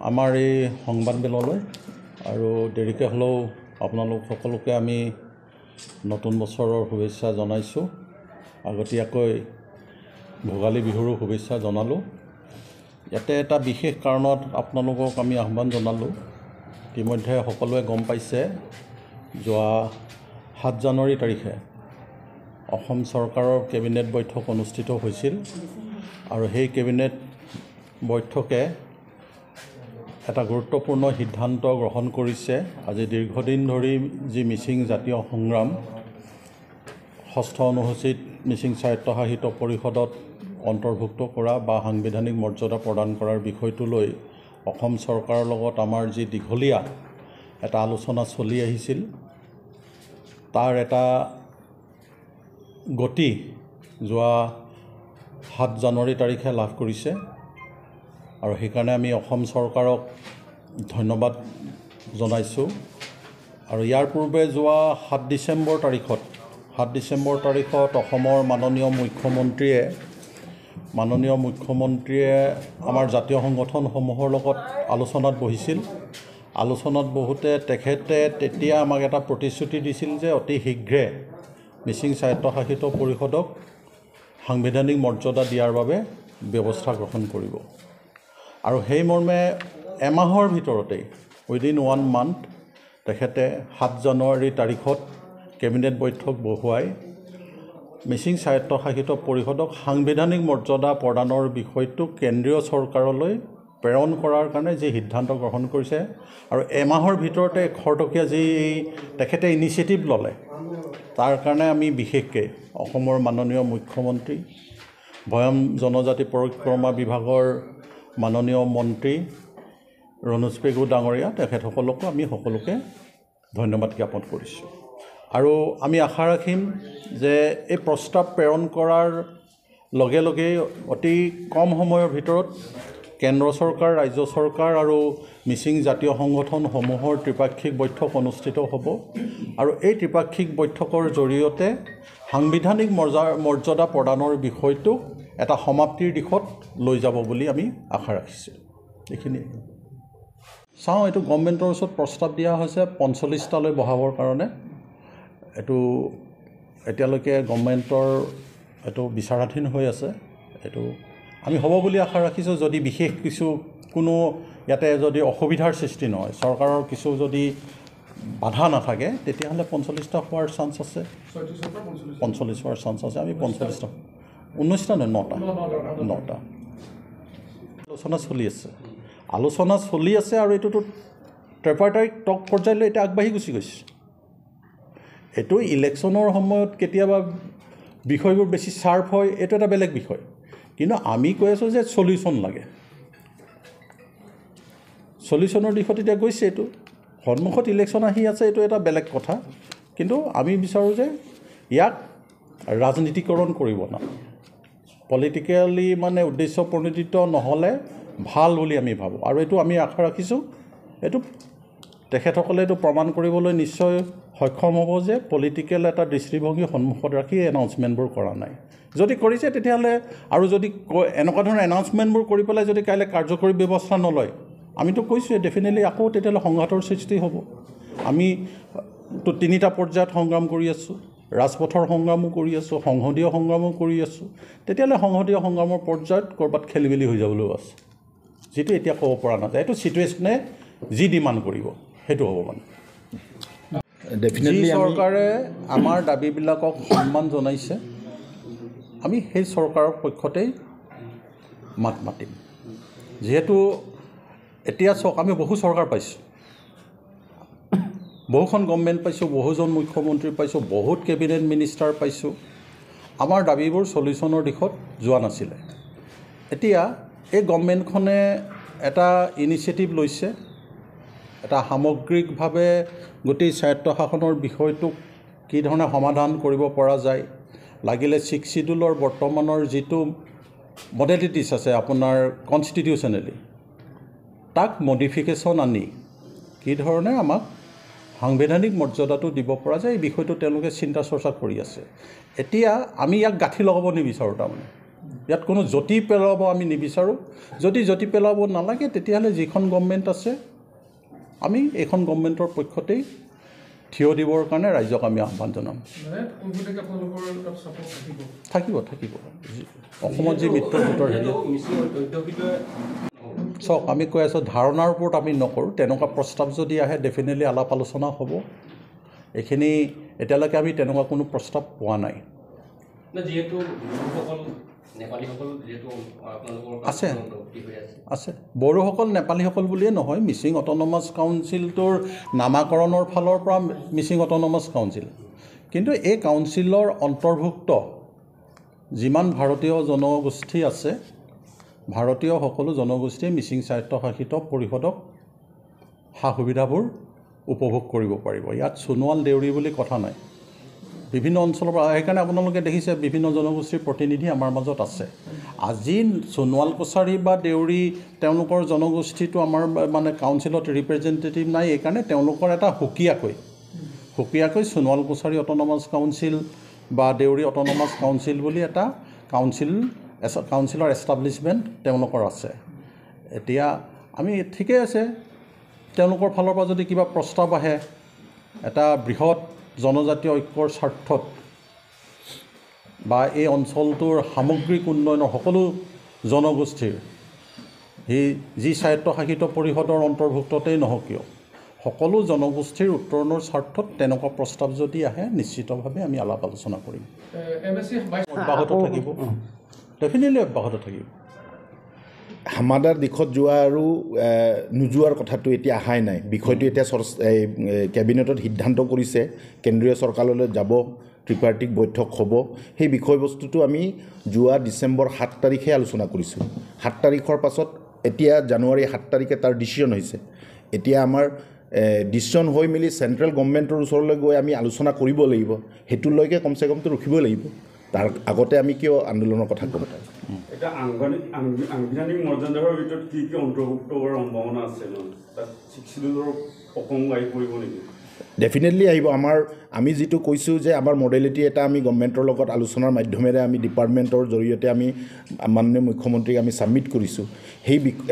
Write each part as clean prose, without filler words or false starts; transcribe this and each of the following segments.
আমাৰ এই সংবাদমেললৈ আৰু দেৰিকৈ হ'লেও আপোনালোক সকলোকে আমি নতুন বছৰৰ শুভেচ্ছা জনাইছোঁ। আগতীয়াকৈ ভোগালী বিহুৰো শুভেচ্ছা জনালোঁ। ইয়াতে এটা বিশেষ কাৰণত আপোনালোকক আমি আহ্বান জনালোঁ। ইতিমধ্যে সকলোৱে গম পাইছে, যোৱা 7 জানুৱাৰী তাৰিখে অসম চৰকাৰৰ কেবিনেট বৈঠক অনুষ্ঠিত হৈছিল আৰু সেই কেবিনেট বৈঠকে এটা গুৰুত্বপূৰ্ণ সিদ্ধান্ত গ্ৰহণ কৰিছে। আজি দীৰ্ঘদিন ধৰি যি মিচিং জাতীয় সংগ্ৰাম 6ষ্ঠ অনুসূচীত মিচিং স্বায়ত্তশাসিত পৰিষদত অন্তৰ্ভুক্ত কৰা বা সাংবিধানিক মৰ্যাদা প্ৰদান কৰাৰ বিষয়টো লৈ অসম চৰকাৰৰ লগত আমাৰ যি দীঘলীয়া এটা আলোচনা চলি আহিছিল, তাৰ এটা গতি যোৱা 7 জানুৱাৰী তাৰিখে লাভ কৰিছে আৰু সেইকাৰণে আমি অসম চৰকাৰক ধন্যবাদ জনাইছোঁ। আৰু ইয়াৰ পূৰ্বে যোৱা 7 ডিচেম্বৰ তাৰিখত অসমৰ মাননীয় মুখ্যমন্ত্ৰীয়ে আমাৰ জাতীয় সংগঠনসমূহৰ লগত আলোচনাত বহিছিল। আলোচনাত বহুতে তেখেতে তেতিয়া আমাক এটা প্ৰতিশ্ৰুতি দিছিল যে অতি শীঘ্ৰে মিচিং স্বায়ত্তশাসিত পৰিষদক সাংবিধানিক মৰ্যাদা দিয়াৰ বাবে ব্যৱস্থা গ্ৰহণ কৰিব। আৰু সেই মৰ্মে এমাহৰ ভিতৰতেই উইদিন 1 মান্থ তেখেতে 7 জানুৱাৰী তাৰিখত কেবিনেট বৈঠক বহুৱাই মিচিং স্বায়ত্তশাসিত পৰিষদক সাংবিধানিক মৰ্যাদা প্ৰদানৰ বিষয়টো কেন্দ্ৰীয় চৰকাৰলৈ প্ৰেৰণ কৰাৰ কাৰণে যি সিদ্ধান্ত গ্ৰহণ কৰিছে আৰু এমাহৰ ভিতৰতে খৰতকীয়া যি তেখেতে ইনিচিয়েটিভ ল'লে, তাৰ কাৰণে আমি বিশেষকৈ অসমৰ মাননীয় মুখ্যমন্ত্ৰী, ভৈয়াম জনজাতি পৰিক্ৰমা বিভাগৰ মাননীয় মন্ত্ৰী ৰণোজ পেগু ডাঙৰীয়া, তেখেতসকলকো আমি সকলোকে ধন্যবাদ জ্ঞাপন কৰিছোঁ। আৰু আমি আশা ৰাখিম যে এই প্ৰস্তাৱ প্ৰেৰণ কৰাৰ লগে লগে অতি কম সময়ৰ ভিতৰত কেন্দ্ৰ চৰকাৰ, ৰাজ্য চৰকাৰ আৰু মিচিং জাতীয় সংগঠনসমূহৰ ত্ৰিপাক্ষিক বৈঠক অনুষ্ঠিত হ'ব আৰু এই ত্ৰিপাক্ষিক বৈঠকৰ জৰিয়তে সাংবিধানিক মৰ্যাদা প্ৰদানৰ বিষয়টো এটা সমাপ্তিৰ দিশত লৈ যাব বুলি আমি আশা ৰাখিছোঁ। এইখিনিয়ে চাওঁ। এইটো গভৰ্ণমেণ্টৰ ওচৰত প্ৰস্তাৱ দিয়া হৈছে 45টালৈ বঢ়াবৰ কাৰণে। এইটো এতিয়ালৈকে গভৰ্ণমেণ্টৰ এইটো বিচাৰাধীন হৈ আছে। এইটো আমি হ'ব বুলি আশা ৰাখিছোঁ। যদি বিশেষ কোনো ইয়াতে যদি অসুবিধাৰ সৃষ্টি নহয়, চৰকাৰৰ কিছু যদি বাধা নাথাকে, তেতিয়াহ'লে 45টা হোৱাৰ চান্স আছে, 45 হোৱাৰ চান্স আছে। আমি 45টা 19টা নহয়, 9টা আলোচনা চলি আছে আৰু এইটোতো ট্ৰেপাৰ্টাৰিক টক পৰ্যায়লৈ এতিয়া আগবাঢ়ি গুচি গৈছে। এইটো ইলেকশ্যনৰ সময়ত কেতিয়াবা বিষয়বোৰ বেছি শ্বাৰ্প হয়, এইটো এটা বেলেগ বিষয়। কিন্তু আমি কৈ আছোঁ যে চলিউশ্যন লাগে, চলিউশ্যনৰ দিশত এতিয়া গৈছে। এইটো সন্মুখত ইলেকশ্যন আহি আছে, এইটো এটা বেলেগ কথা। কিন্তু আমি বিচাৰোঁ যে ইয়াক ৰাজনীতিকৰণ কৰিব নালাগে, পলিটিকেলি উদ্দেশ্য প্ৰণোদিত নহ'লে ভাল বুলি আমি ভাবোঁ। আৰু এইটো আমি আশা ৰাখিছোঁ, এইটো তেখেতসকলে এইটো প্ৰমাণ কৰিবলৈ নিশ্চয় সক্ষম হ'ব যে পলিটিকেল এটা দৃষ্টিভংগী সন্মুখত ৰাখি এনাউন্সমেণ্টবোৰ কৰা নাই। যদি কৰিছে তেতিয়াহ'লে আৰু যদি এনেকুৱা ধৰণৰ এনাউন্সমেণ্টবোৰ কৰি পেলাই যদি কাইলৈ কাৰ্যকৰী ব্যৱস্থা নলয়, আমিতো কৈছোঁৱে ডেফিনেটলি আকৌ তেতিয়াহ'লে সংঘাতৰ সৃষ্টি হ'ব। আমিতো 3টা পৰ্যায়ত সংগ্ৰাম কৰি আছোঁ, ৰাজপথৰ সংগ্ৰামো কৰি আছোঁ, সংসদীয় সংগ্ৰামো কৰি আছোঁ। তেতিয়াহ'লে সংসদীয় সংগ্ৰামৰ পৰ্যায়ত ক'ৰবাত খেলি মেলি হৈ যাবলৈও আছে, যিটো এতিয়া ক'ব পৰা নাযায়। এইটো ছিটুৱেশ্যনে যি ডিমাণ্ড কৰিব সেইটো হ'ব। ডেফিনেটলি চৰকাৰে আমাৰ দাবীবিলাকক সন্মান জনাইছে, আমি সেই চৰকাৰৰ পক্ষতেই মাত মাতিম। যিহেতু এতিয়া চাওক, আমি বহু চৰকাৰ পাইছোঁ, বহুখন গভৰ্ণমেণ্ট পাইছোঁ, বহুজন মুখ্যমন্ত্ৰী পাইছোঁ, বহুত কেবিনেট মিনিষ্টাৰ পাইছোঁ। আমাৰ দাবীবোৰ চলিউশ্যনৰ দিশত যোৱা নাছিলে। এতিয়া এই গভৰ্ণমেণ্টখনে এটা ইনিচিয়েটিভ লৈছে, এটা সামগ্ৰিকভাৱে গোটেই স্বায়ত্তশাসনৰ বিষয়টোক কি ধৰণে সমাধান কৰিব পৰা যায়, লাগিলে 6 ছিডুলৰ বৰ্তমানৰ যিটো মডেলিটিছ আছে আপোনাৰ কনষ্টিটিউশ্যনেলি, তাক মডিফিকেশ্যন আনি কি ধৰণে আমাক সাংবিধানিক মৰ্যাদাটো দিব পৰা যায়, এই বিষয়টো তেওঁলোকে চিন্তা চৰ্চা কৰি আছে। এতিয়া আমি ইয়াক গাঁঠি লগাব নিবিচাৰোঁ। তাৰমানে ইয়াত কোনো জতি পেলাব আমি নিবিচাৰোঁ যদি জতি পেলাব নালাগে তেতিয়াহ'লে যিখন গভৰ্ণমেণ্ট আছে আমি এইখন গভৰ্ণমেণ্টৰ পক্ষতেই থিয় দিবৰ কাৰণে ৰাইজক আমি আহ্বান জনাম থাকিব অসমত যি মিত্ৰজোঁটৰ হেৰি চাওক আমি কৈ আছোঁ ধাৰণাৰ ওপৰত আমি নকৰোঁ তেনেকুৱা প্ৰস্তাৱ যদি আহে ডেফিনেটলি আলাপ আলোচনা হ'ব এইখিনি এতিয়ালৈকে আমি তেনেকুৱা কোনো প্ৰস্তাৱ পোৱা নাই আছে বড়োসকল নেপালীসকল বুলিয়ে নহয় মিচিং অট'নমাছ কাউন্সিলটোৰ নামাকৰণৰ ফালৰ পৰা মিচিং অট'নমাছ কাউন্সিল কিন্তু এই কাউন্সিলৰ অন্তৰ্ভুক্ত যিমান ভাৰতীয় জনগোষ্ঠী আছে ভাৰতীয় সকলো জনগোষ্ঠীয়ে মিচিং স্বায়ত্তশাসিত পৰিষদক সা সুবিধাবোৰ উপভোগ কৰিব পাৰিব ইয়াত সোণোৱাল দেউৰী বুলি কথা নাই বিভিন্ন অঞ্চলৰ পৰা সেইকাৰণে আপোনালোকে দেখিছে বিভিন্ন জনগোষ্ঠীৰ প্ৰতিনিধি আমাৰ মাজত আছে আজি সোণোৱাল কছাৰী বা দেউৰী তেওঁলোকৰ জনগোষ্ঠীটো আমাৰ মানে কাউন্সিলত ৰিপ্ৰেজেণ্টেটিভ নাই এইকাৰণে তেওঁলোকৰ এটা সুকীয়াকৈ সোণোৱাল কছাৰী অট'নমাছ কাউন্সিল বা দেউৰী অট'নমাছ কাউন্সিল বুলি এটা কাউন্সিলৰ এষ্টাব্লিছমেণ্ট তেওঁলোকৰ আছে এতিয়া আমি ঠিকেই আছে তেওঁলোকৰ ফালৰ পৰা যদি কিবা প্ৰস্তাৱ আহে এটা বৃহৎ জনজাতীয় ঐক্যৰ স্বাৰ্থত বা এই অঞ্চলটোৰ সামগ্ৰিক উন্নয়নৰ সকলো জনগোষ্ঠীৰ সেই যি স্বায়ত্তশাসিত পৰিষদৰ অন্তৰ্ভুক্ততেই নহওক কিয় সকলো জনগোষ্ঠীৰ উত্তৰণৰ স্বাৰ্থত তেনেকুৱা প্ৰস্তাৱ যদি আহে নিশ্চিতভাৱে আমি আলাপ আলোচনা কৰিম অব্যাহত থাকিব ডেফিনেটলি অব্যাহত থাকিব হামাদাৰ দিশত যোৱা আৰু নোযোৱাৰ কথাটো এতিয়া অহাই নাই বিষয়টো এতিয়া কেবিনেটত সিদ্ধান্ত কৰিছে কেন্দ্ৰীয় চৰকাৰলৈ যাব ত্ৰিপাৰ্থিক বৈঠক হ'ব সেই বিষয়বস্তুটো আমি যোৱা ডিচেম্বৰ 7 তাৰিখে আলোচনা কৰিছোঁ 7 তাৰিখৰ পাছত এতিয়া জানুৱাৰী 7 তাৰিখে তাৰ ডিচিশ্যন হৈছে এতিয়া আমাৰ ডিচিশ্যন হৈ মেলি চেণ্ট্ৰেল গভৰ্ণমেণ্টৰ ওচৰলৈ গৈ আমি আলোচনা কৰিব লাগিব সেইটোলৈকে কমচে কমটো ৰখিব লাগিব তাৰ আগতে আমি কিয় আন্দোলনৰ কথা ক'ব এটা আংবিধানিক মৰ্যাদাৰ ভিতৰত কি অন্তৰ্ভুক্ত হোৱাৰ সম্ভাৱনা আছে তাত শিক্ষিতৰ অসম আহি পৰিব নেকি ডেফিনেটলি আহিব আমি যিটো কৈছোঁ যে আমাৰ মডেলিটি এটা আমি গভৰ্ণমেণ্টৰ লগত আলোচনাৰ মাধ্যমেৰে আমি ডিপাৰ্টমেণ্টৰ জৰিয়তে আমি মাননীয় মুখ্যমন্ত্ৰীক আমি ছাবমিট কৰিছোঁ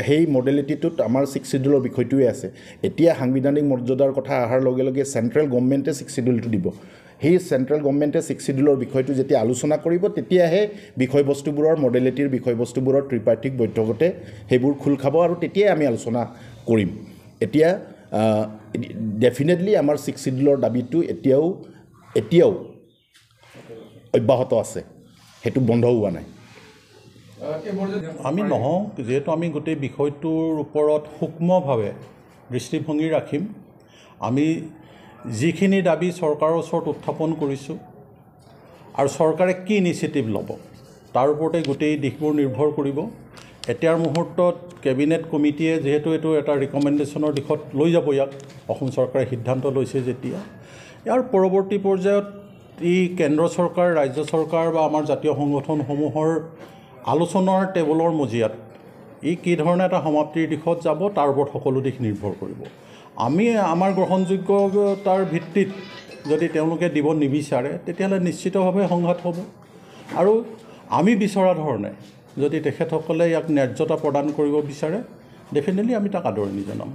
সেই মডেলিটিটোত আমাৰ 6 শিডিউলৰ বিষয়টোৱে আছে এতিয়া সাংবিধানিক মৰ্যাদাৰ কথা অহাৰ লগে লগে চেণ্ট্ৰেল গভৰ্ণমেণ্টে 6 শিডিউলটো দিব সেই চেণ্ট্ৰেল গভৰ্ণমেণ্টে 6 শিডিউলৰ বিষয়টো যেতিয়া আলোচনা কৰিব তেতিয়াহে বিষয়বস্তুবোৰৰ মডেলিটিৰ বিষয়বস্তুবোৰৰ ত্ৰিপাৰ্থিক বৈঠকতে সেইবোৰ খোল খাব আৰু তেতিয়াই আমি আলোচনা কৰিম এতিয়া ডেফিনেটলি আমাৰ 6 শিডিউলৰ দাবীটো এতিয়াও অব্যাহত আছে সেইটো বন্ধ হোৱা নাই আমি নহওঁ যিহেতু আমি গোটেই বিষয়টোৰ ওপৰত সূক্ষ্মভাৱে দৃষ্টিভংগী ৰাখিম আমি যিখিনি দাবী চৰকাৰৰ ওচৰত উত্থাপন কৰিছোঁ আৰু চৰকাৰে কি ইনিচিয়েটিভ ল'ব তাৰ ওপৰতে গোটেই দিশবোৰ নিৰ্ভৰ কৰিব এতিয়াৰ মুহূৰ্তত কেবিনেট কমিটিয়ে যিহেতু এইটো এটা ৰিকমেণ্ডেশ্যনৰ দিশত লৈ যাব ইয়াক অসম চৰকাৰে সিদ্ধান্ত লৈছে যেতিয়া ইয়াৰ পৰৱৰ্তী পৰ্যায়ত ই কেন্দ্ৰ চৰকাৰ ৰাজ্য চৰকাৰ বা আমাৰ জাতীয় সংগঠনসমূহৰ আলোচনাৰ টেবুলৰ মজিয়াত ই কি ধৰণে এটা সমাপ্তিৰ দিশত যাব তাৰ ওপৰত সকলো দিশ নিৰ্ভৰ কৰিব আমি আমাৰ গ্ৰহণযোগ্যতাৰ ভিত্তিত যদি তেওঁলোকে দিব নিবিচাৰে তেতিয়াহ'লে নিশ্চিতভাৱে সংঘাত হ'ব আৰু আমি বিচৰা ধৰণে যদি তেখেতসকলে ইয়াক ন্যায্যতা প্ৰদান কৰিব বিচাৰে ডেফিনেটলি আমি তাক আদৰণি জনাম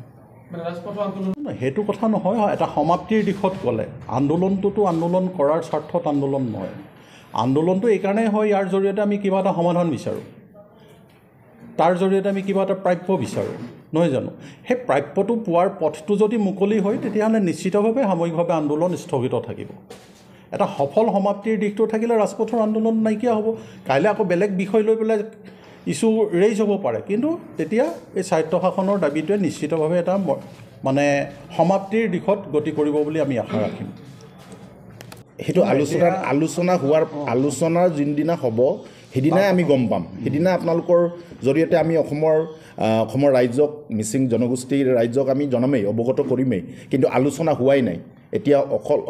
সেইটো কথা নহয় এটা সমাপ্তিৰ দিশত গ'লে আন্দোলনটোতো আন্দোলন কৰাৰ স্বাৰ্থত আন্দোলন নহয় আন্দোলনটো এইকাৰণেই হয় ইয়াৰ জৰিয়তে আমি কিবা এটা সমাধান বিচাৰোঁ তাৰ জৰিয়তে আমি কিবা এটা প্ৰাপ্য বিচাৰোঁ নহয় জানো সেই প্ৰাপ্যটো পোৱাৰ পথটো যদি মুকলি হয় তেতিয়াহ'লে নিশ্চিতভাৱে সাময়িকভাৱে আন্দোলন স্থগিত থাকিব এটা সফল সমাপ্তিৰ দিশটো থাকিলে ৰাজপথৰ আন্দোলন নাইকিয়া হ'ব কাইলৈ আকৌ বেলেগ বিষয় লৈ পেলাই ইছ্যু ৰেইজ হ'ব পাৰে কিন্তু তেতিয়া এই স্বায়ত্তশাসনৰ দাবীটোৱে নিশ্চিতভাৱে এটা মানে সমাপ্তিৰ দিশত গতি কৰিব বুলি আমি আশা ৰাখিম সেইটো আলোচনাৰ যোনদিনা হ'ব সেইদিনাই আমি গম পাম সেইদিনা আপোনালোকৰ জৰিয়তে আমি অসমৰ ৰাইজক মিচিং জনগোষ্ঠীৰ ৰাইজক আমি জনামেই অৱগত কৰিমেই কিন্তু আলোচনা হোৱাই নাই এতিয়া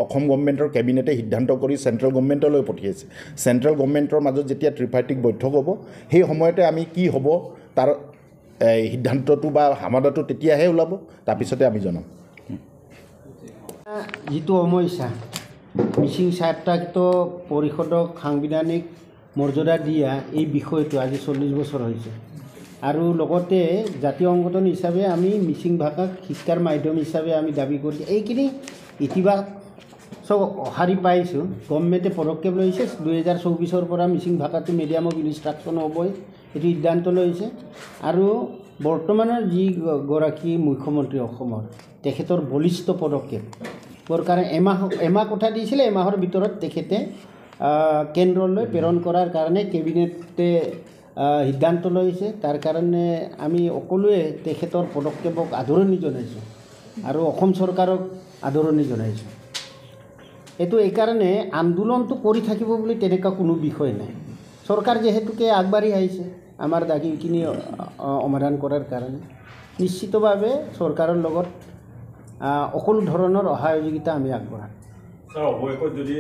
অসম গভৰ্ণমেণ্টৰ কেবিনেটে সিদ্ধান্ত কৰি চেণ্ট্ৰেল গভৰ্ণমেণ্টলৈ পঠিয়াইছে চেণ্ট্ৰেল গভৰ্ণমেণ্টৰ মাজত যেতিয়া ত্ৰিপাৰ্থিক বৈঠক হ'ব সেই সময়তে আমি কি হ'ব তাৰ সিদ্ধান্তটো বা সমাধানটো তেতিয়াহে ওলাব তাৰপিছতে আমি জনাম যিটো সমস্যা মিচিং স্বায়ত্তশাসিত পৰিষদক সাংবিধানিক মৰ্যাদা দিয়া এই বিষয়টো আজি 40 বছৰ হৈছে আৰু লগতে জাতীয় সংগঠন হিচাপে আমি মিচিং ভাষাক শিক্ষাৰ মাধ্যম হিচাপে আমি দাবী কৰি এইখিনি ইতিবাচক অহাৰি পাইছোঁ। গভৰ্ণমেণ্টে পদক্ষেপ লৈছে 2024 পৰা মিচিং ভাষাটো মিডিয়াম অফ ইনষ্ট্ৰাকশ্যন হ'বই, এইটো সিদ্ধান্ত লৈছে। আৰু বৰ্তমানৰ যিগৰাকী মুখ্যমন্ত্ৰী অসমৰ তেখেতৰ বলিষ্ঠ পদক্ষেপৰ কাৰণে এমাহ কথা দিছিলে, এমাহৰ ভিতৰত তেখেতে কেন্দ্ৰলৈ প্ৰেৰণ কৰাৰ কাৰণে কেবিনেটে সিদ্ধান্ত লৈছে। তাৰ কাৰণে আমি সকলোৱে তেখেতৰ পদক্ষেপক আদৰণি জনাইছোঁ আৰু অসম চৰকাৰক আদৰণি জনাইছোঁ। এইটো এইকাৰণে আন্দোলনটো কৰি থাকিব বুলি তেনেকুৱা কোনো বিষয় নাই। চৰকাৰ যিহেতুকে আগবাঢ়ি আহিছে আমাৰ দাবীখিনি সমাধান কৰাৰ কাৰণে, নিশ্চিতভাৱে চৰকাৰৰ লগত সকলো ধৰণৰ সহযোগিতা আমি আগবঢ়াম। ছাৰ অৱশেষত যদি